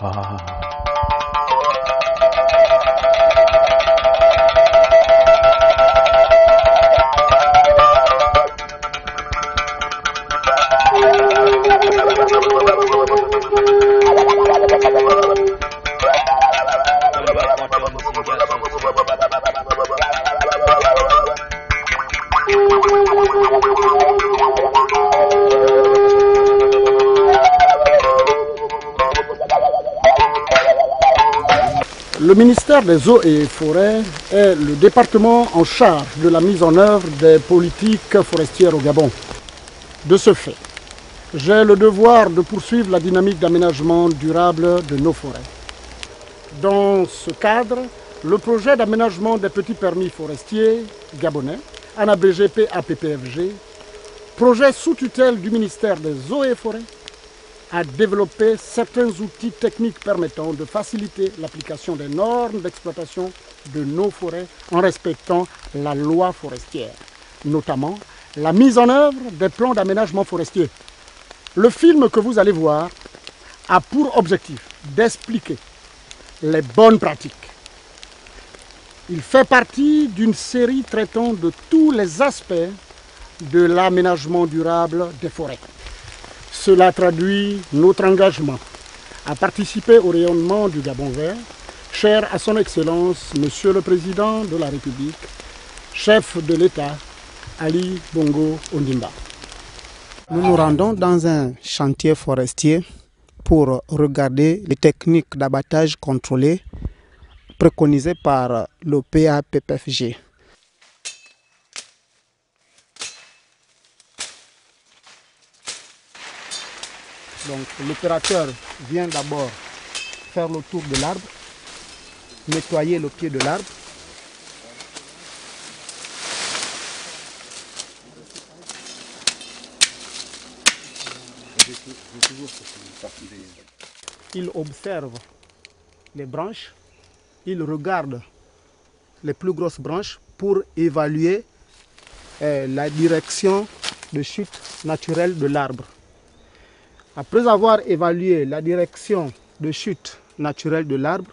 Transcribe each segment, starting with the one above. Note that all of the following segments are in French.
Ah. Le ministère des Eaux et Forêts est le département en charge de la mise en œuvre des politiques forestières au Gabon. De ce fait, j'ai le devoir de poursuivre la dynamique d'aménagement durable de nos forêts. Dans ce cadre, le projet d'aménagement des petits permis forestiers gabonais, en abrégé PAPPFG, projet sous tutelle du ministère des Eaux et Forêts, a développé certains outils techniques permettant de faciliter l'application des normes d'exploitation de nos forêts en respectant la loi forestière, notamment la mise en œuvre des plans d'aménagement forestier. Le film que vous allez voir a pour objectif d'expliquer les bonnes pratiques. Il fait partie d'une série traitant de tous les aspects de l'aménagement durable des forêts. Cela traduit notre engagement à participer au rayonnement du Gabon vert, cher à son Excellence, Monsieur le Président de la République, chef de l'État, Ali Bongo Ondimba. Nous nous rendons dans un chantier forestier pour regarder les techniques d'abattage contrôlé préconisées par le PAPPFG. Donc l'opérateur vient d'abord faire le tour de l'arbre, nettoyer le pied de l'arbre. Il observe les branches, il regarde les plus grosses branches pour évaluer la direction de chute naturelle de l'arbre. Après avoir évalué la direction de chute naturelle de l'arbre,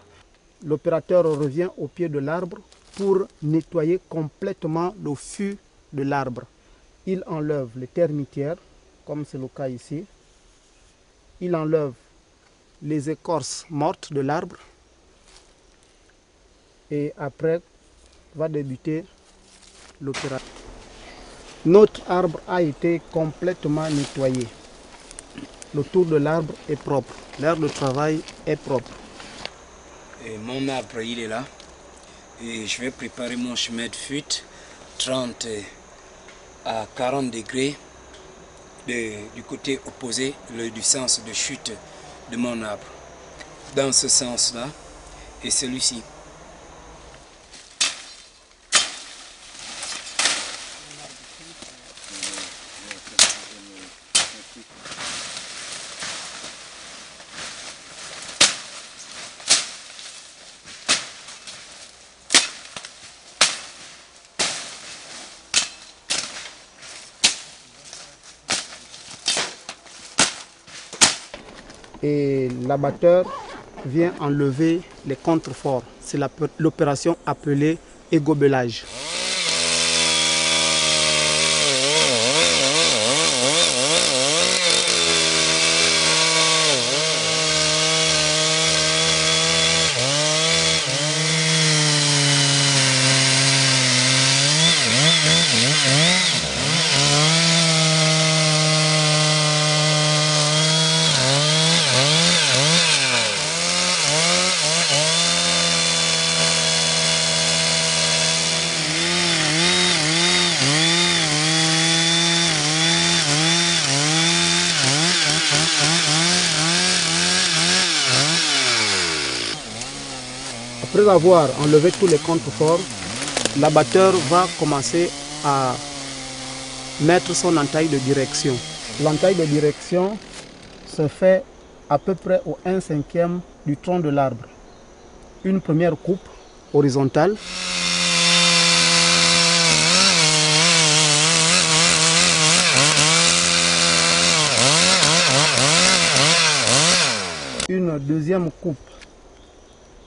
l'opérateur revient au pied de l'arbre pour nettoyer complètement le fût de l'arbre. Il enlève les termitières, comme c'est le cas ici. Il enlève les écorces mortes de l'arbre. Et après, va débuter l'opération. Notre arbre a été complètement nettoyé. Le tour de l'arbre est propre. L'air de travail est propre. Et mon arbre, il est là. Et je vais préparer mon chemin de fuite 30 à 40 degrés du côté opposé du sens de chute de mon arbre. Dans ce sens-là et celui-ci. Et l'abatteur vient enlever les contreforts. C'est l'opération appelée égobelage. Après avoir enlevé tous les contreforts, l'abatteur va commencer à mettre son entaille de direction. L'entaille de direction se fait à peu près au 1/5 du tronc de l'arbre. Une première coupe horizontale. une deuxième coupe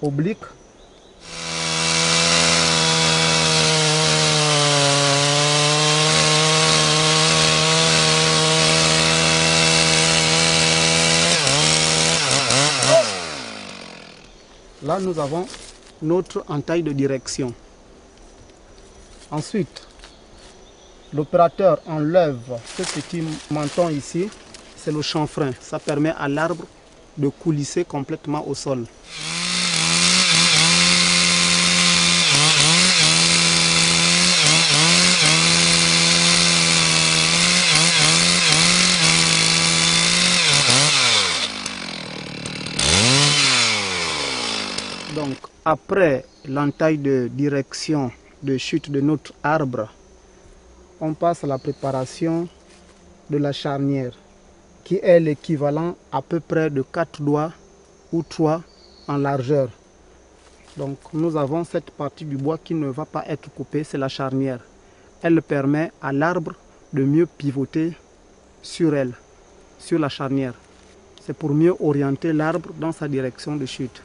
oblique. Là, nous avons notre entaille de direction. Ensuite, l'opérateur enlève ce petit menton ici, c'est le chanfrein. Ça permet à l'arbre de coulisser complètement au sol. Donc, après l'entaille de direction de chute de notre arbre, on passe à la préparation de la charnière, qui est l'équivalent à peu près de 4 doigts ou 3 en largeur. Donc, nous avons cette partie du bois qui ne va pas être coupée, c'est la charnière. Elle permet à l'arbre de mieux pivoter sur elle, sur la charnière. C'est pour mieux orienter l'arbre dans sa direction de chute.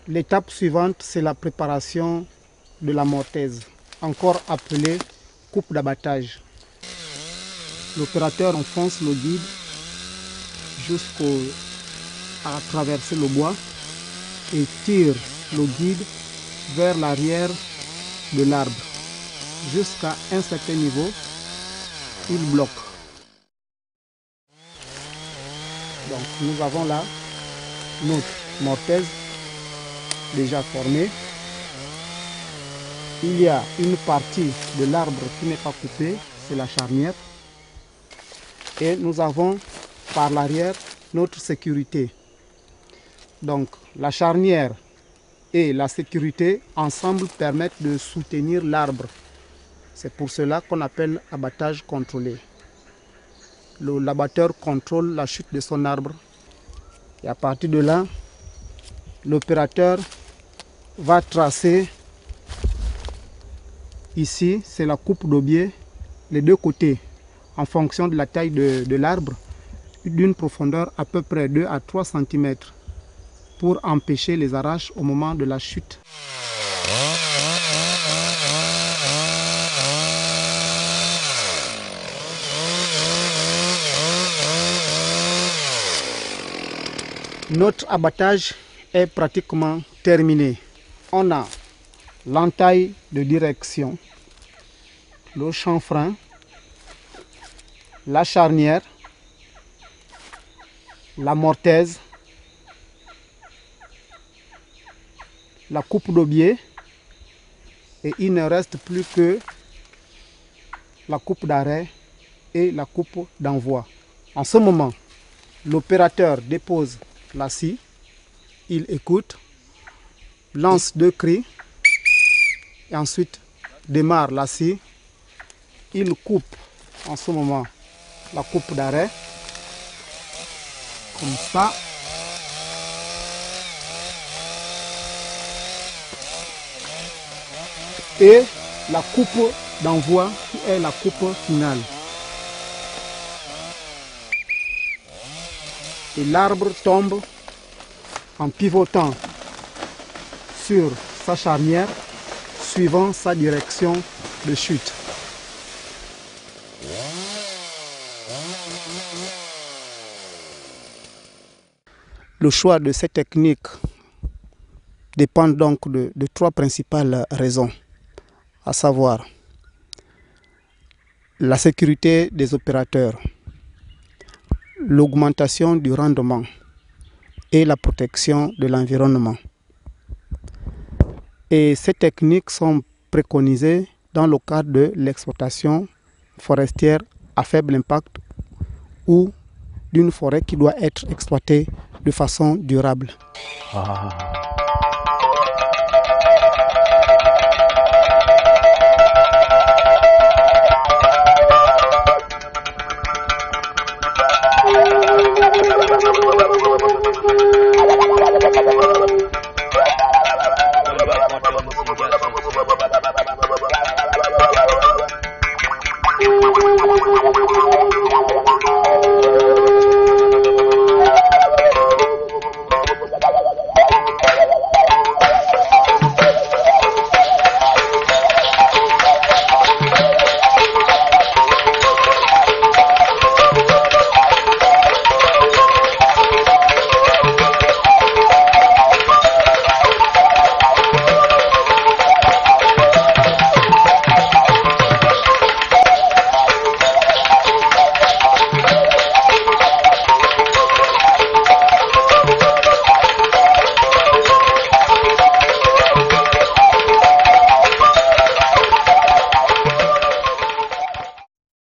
L'étape suivante, c'est la préparation de la mortaise, encore appelée coupe d'abattage. L'opérateur enfonce le guide jusqu'à traverser le bois et tire le guide vers l'arrière de l'arbre. Jusqu'à un certain niveau, il bloque. Donc nous avons là notre mortaise déjà formée. Il y a une partie de l'arbre qui n'est pas coupée, c'est la charnière. Et nous avons par l'arrière notre sécurité. Donc la charnière et la sécurité ensemble permettent de soutenir l'arbre. C'est pour cela qu'on appelle abattage contrôlé. L'abatteur contrôle la chute de son arbre. Et à partir de là, l'opérateur va tracer. Ici, c'est la coupe d'aubier, les deux côtés, en fonction de la taille de l'arbre, d'une profondeur à peu près 2 à 3 cm pour empêcher les arraches au moment de la chute. Notre abattage est pratiquement terminé. On a l'entaille de direction, le chanfrein, la charnière, la mortaise, la coupe d'aubier et il ne reste plus que la coupe d'arrêt et la coupe d'envoi. En ce moment, l'opérateur dépose la scie, il écoute, lance 2 cris et ensuite démarre la scie. Il coupe en ce moment la coupe d'arrêt comme ça. Et la coupe d'envoi qui est la coupe finale. Et l'arbre tombe en pivotant sur sa charnière suivant sa direction de chute. Le choix de cette technique dépend donc de 3 principales raisons, à savoir la sécurité des opérateurs, l'augmentation du rendement et la protection de l'environnement. Et ces techniques sont préconisées dans le cadre de l'exploitation forestière à faible impact ou d'une forêt qui doit être exploitée de façon durable.